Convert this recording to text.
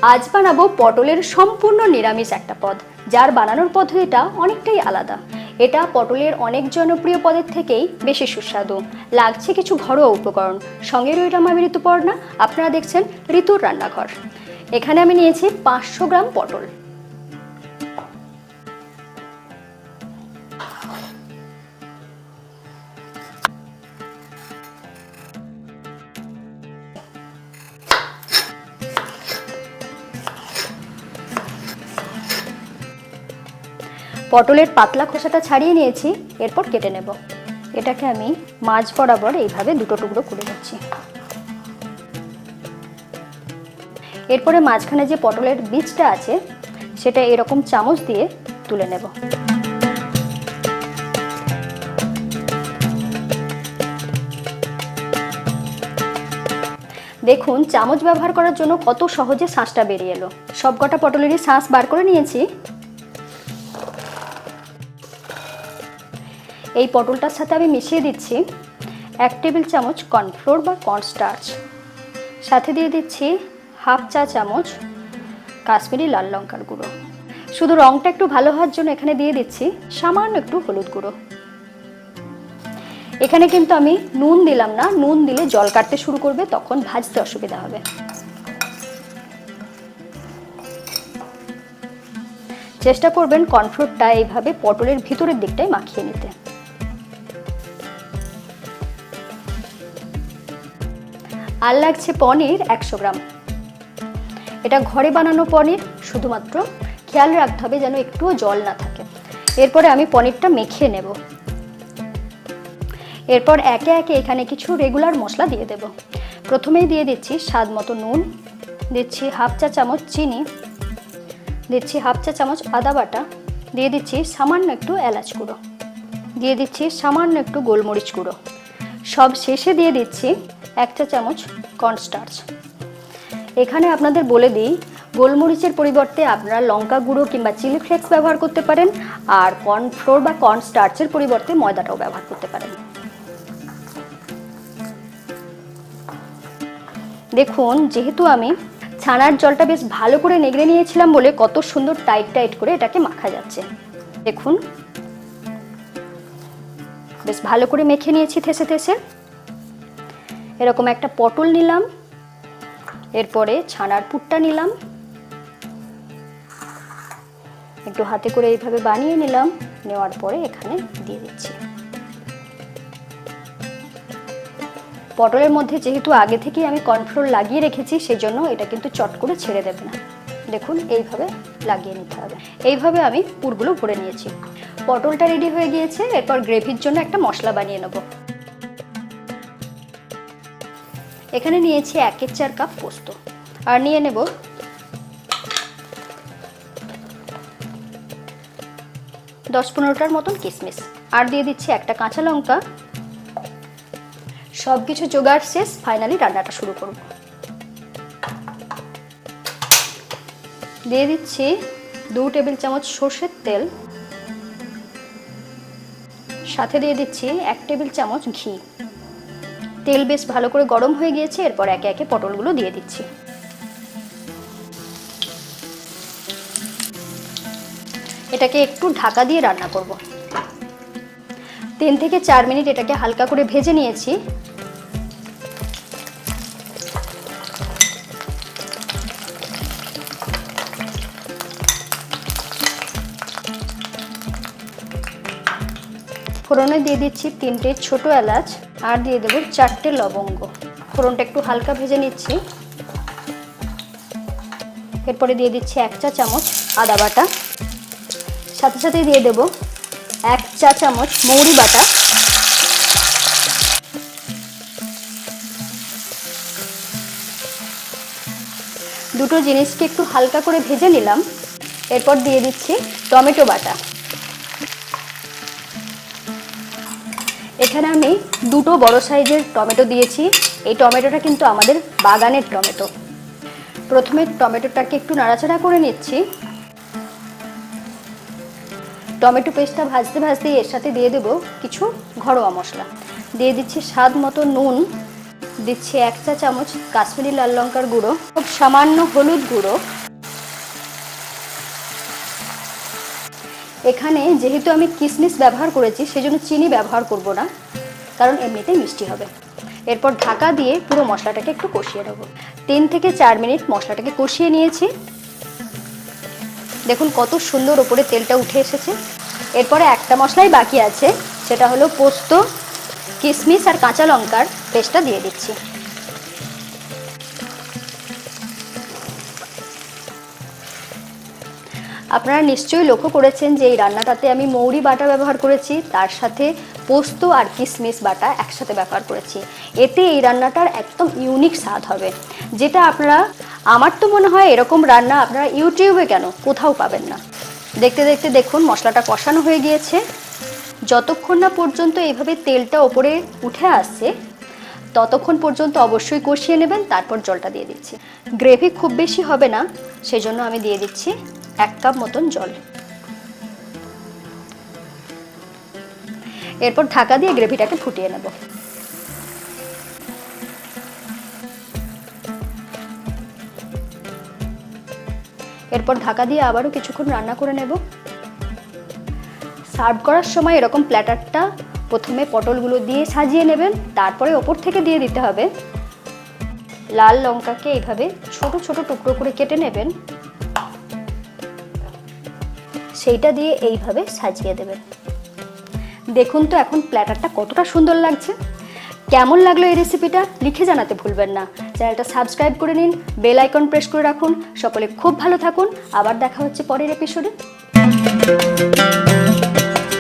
আজ বানাবো পটলের সম্পূর্ণ নিরামিষ একটা পদ, যার বানানোর পদ্ধতিটা অনেকটাই আলাদা। এটা পটলের অনেক জনপ্রিয় পদের থেকেই বেশি সুস্বাদু। লাগছে কিছু ঘরোয়া উপকরণ, সঙ্গে রইলাম আমি ঋতুপর্ণা। আপনারা দেখছেন ঋতুর রান্নাঘর। এখানে আমি নিয়েছি 500 গ্রাম পটল। পটলের পাতলা খোসাটা ছাড়িয়ে নিয়েছি, এরপর কেটে নেব। এটাকে আমি মাঝ বরাবর এইভাবে দুটো টুকরো করে নিচ্ছি। এরপরে মাঝখানে যে পটলের বীজটা আছে সেটা এরকম চামচ দিয়ে তুলে নেব। দেখুন চামচ ব্যবহার করার জন্য কত সহজে শাঁসটা বেরিয়ে এলো। সবকটা পটলেরই শাঁস বার করে নিয়েছি। এই পটলটার সাথে আমি মিশিয়ে দিচ্ছি 1 টেবিল চামচ কর্নফ্লোর বা কর্নস্টার্চ, সাথে দিয়ে দিচ্ছি হাফ চা চামচ কাশ্মীরি লাল লঙ্কার গুঁড়ো। শুধু রঙটা একটু ভালো হওয়ার জন্য এখানে দিয়ে দিচ্ছি সামান্য একটু হলুদ গুঁড়ো। এখানে কিন্তু আমি নুন দিলাম না, নুন দিলে জল কাটতে শুরু করবে, তখন ভাজতে অসুবিধা হবে। চেষ্টা করবেন কর্নফ্লোরটা এইভাবে পটলের ভিতরের দিকটায় মাখিয়ে নিতে। আর লাগছে পনির 100 গ্রাম। এটা ঘরে বানানো পনির, শুধুমাত্র খেয়াল রাখতে হবে যেন একটুও জল না থাকে। এরপরে আমি পনিরটা মেখে নেব। এরপর একে একে এখানে কিছু রেগুলার মশলা দিয়ে দেব। প্রথমেই দিয়ে দিচ্ছি স্বাদ মতো নুন, দিচ্ছি হাফ চা চামচ চিনি, দিচ্ছি হাফ চা চামচ আদা বাটা, দিয়ে দিচ্ছি সামান্য একটু এলাচ গুঁড়ো, দিয়ে দিচ্ছি সামান্য একটু গোলমরিচ গুঁড়ো। সব শেষে দিয়ে দিচ্ছি 1 চা চামচ কর্নস্টার্চ। এখানে আপনাদের বলে দিই, গোলমরিচের পরিবর্তে আপনারা লঙ্কা গুঁড়ো কিংবা চিলি ফ্লেক্স ব্যবহার করতে পারেন, আর কর্নফ্লোর বা কর্নস্টার্চের পরিবর্তে ময়দাটাও ব্যবহার করতে পারেন। দেখুন যেহেতু আমি ছানার জলটা বেশ ভালো করে নেগড়ে নিয়েছিলাম বলে কত সুন্দর টাইট টাইট করে এটাকে মাখা যাচ্ছে। দেখুন বেশ ভালো করে মেখে নিয়েছি থেসে থেসে। এরকম একটা পটল নিলাম, এরপরে ছানার পুরটা নিলাম, একটু হাতে করে এইভাবে বানিয়ে নিলাম। নেওয়ার পরে এখানে দিয়ে দিচ্ছি। পটলের মধ্যে যেহেতু আগে থেকেই আমি কর্নফ্লোর লাগিয়ে রেখেছি, সেই জন্য এটা কিন্তু চট করে ছেড়ে দেবে না। দেখুন এইভাবে লাগিয়ে নিতে হবে। এইভাবে আমি পুরগুলো ভরে নিয়েছি। পটলটা রেডি হয়ে গিয়েছে। এরপর গ্রেভির জন্য একটা মশলা বানিয়ে নেব। এখানে নিয়েছি 1/4 কাপ পোস্ত, আর নিয়ে নেব 10-15টার মতন কিশমিশ, আর দিয়ে দিচ্ছি একটা কাঁচা লঙ্কা। সব কিছু জোগাড় শেষ, ফাইনালি রান্নাটা শুরু করব। দিয়ে দিচ্ছি 2 টেবিল চামচ সর্ষের তেল, সাথে দিয়ে দিচ্ছি 1 টেবিল চামচ ঘি। তেল বেশ ভালো করে গরম হয়ে গিয়েছে। এরপর একে একে পটলগুলো দিয়ে দিচ্ছি। এটাকে একটু ঢাকা দিয়ে রান্না করব। 3 থেকে 4 মিনিট এটাকে হালকা করে ভেজে নিয়েছি। ফোড়নে দিয়ে দিচ্ছি 3টে ছোট এলাচ, আর দিয়ে দেবো 4টে লবঙ্গ। ফোড়নটা একটু হালকা ভেজে নিচ্ছি। এরপরে দিয়ে দিচ্ছি 1 চা চামচ আদা বাটা, সাথে সাথে দিয়ে দেব 1 চা চামচ মৌরি বাটা, দুটো জিনিসকে একটু হালকা করে ভেজে নিলাম। এরপর দিয়ে দিচ্ছি টমেটো বাটা। এখানে আমি 2টো বড় সাইজের টমেটো দিয়েছি। এই টমেটোটা কিন্তু আমাদের বাগানের টমেটো। প্রথমে টমেটোটাকে একটু নাড়াচাড়া করে নিচ্ছি। টমেটো পেস্টটা ভাজতে ভাজতে এর সাথে দিয়ে দেব কিছু ঘরোয়া মশলা। দিয়ে দিচ্ছি স্বাদ মতো নুন, দিচ্ছি 1 চা চামচ কাশ্মীরি লাল লঙ্কার গুঁড়ো, খুব সামান্য হলুদ গুঁড়ো। এখানে যেহেতু আমি কিশমিশ ব্যবহার করেছি সেজন্য চিনি ব্যবহার করব না, কারণ এমনিতেই মিষ্টি হবে। এরপর ঢাকা দিয়ে পুরো মশলাটাকে একটু কষিয়ে নেব। 3 থেকে 4 মিনিট মশলাটাকে কষিয়ে নিয়েছি। দেখুন কত সুন্দর ওপরে তেলটা উঠে এসেছে। এরপরে একটা মশলাই বাকি আছে, সেটা হলো পোস্ত, কিশমিশ আর কাঁচা লঙ্কার পেস্টটা দিয়ে দিচ্ছি। আপনারা নিশ্চয়ই লক্ষ্য করেছেন যে এই রান্নাটাতে আমি মৌরি বাটা ব্যবহার করেছি, তার সাথে পোস্ত আর কিশমিশ বাটা একসাথে ব্যবহার করেছি। এতে এই রান্নাটার একদম ইউনিক স্বাদ হবে, যেটা আপনারা, আমার তো মনে হয় এরকম রান্না আপনারা ইউটিউবে কেন কোথাও পাবেন না। দেখতে দেখতে দেখুন মশলাটা কষানো হয়ে গিয়েছে। যতক্ষণ না পর্যন্ত এইভাবে তেলটা ওপরে উঠে আসছে ততক্ষণ পর্যন্ত অবশ্যই কষিয়ে নেবেন, তারপর জলটা দিয়ে দিচ্ছি। গ্রেভি খুব বেশি হবে না, সেজন্য আমি দিয়ে দিচ্ছি 1 কাপ মতন জল। এরপর ঢাকা দিয়ে গ্রেভিটাকে ফুটিয়ে নেব। এরপর ঢাকা দিয়ে আবারও কিছুক্ষণ রান্না করে নেব। সার্ভ করার সময় এরকম প্ল্যাটারটা প্রথমে পটলগুলো দিয়ে সাজিয়ে নেবেন, তারপরে ওপর থেকে দিয়ে দিতে হবে লাল লঙ্কাকে এইভাবে ছোট ছোট টুকরো করে কেটে নেবেন, সেইটা দিয়ে এইভাবে সাজিয়ে দেবেন। দেখুন তো এখন প্ল্যাটারটা কতটা সুন্দর লাগছে। কেমন লাগলো এই রেসিপিটা লিখে জানাতে ভুলবেন না। চ্যানেলটা সাবস্ক্রাইব করে নিন, বেল আইকন প্রেস করে রাখুন। সকলে খুব ভালো থাকুন, আবার দেখা হচ্ছে পরের এপিসোডে।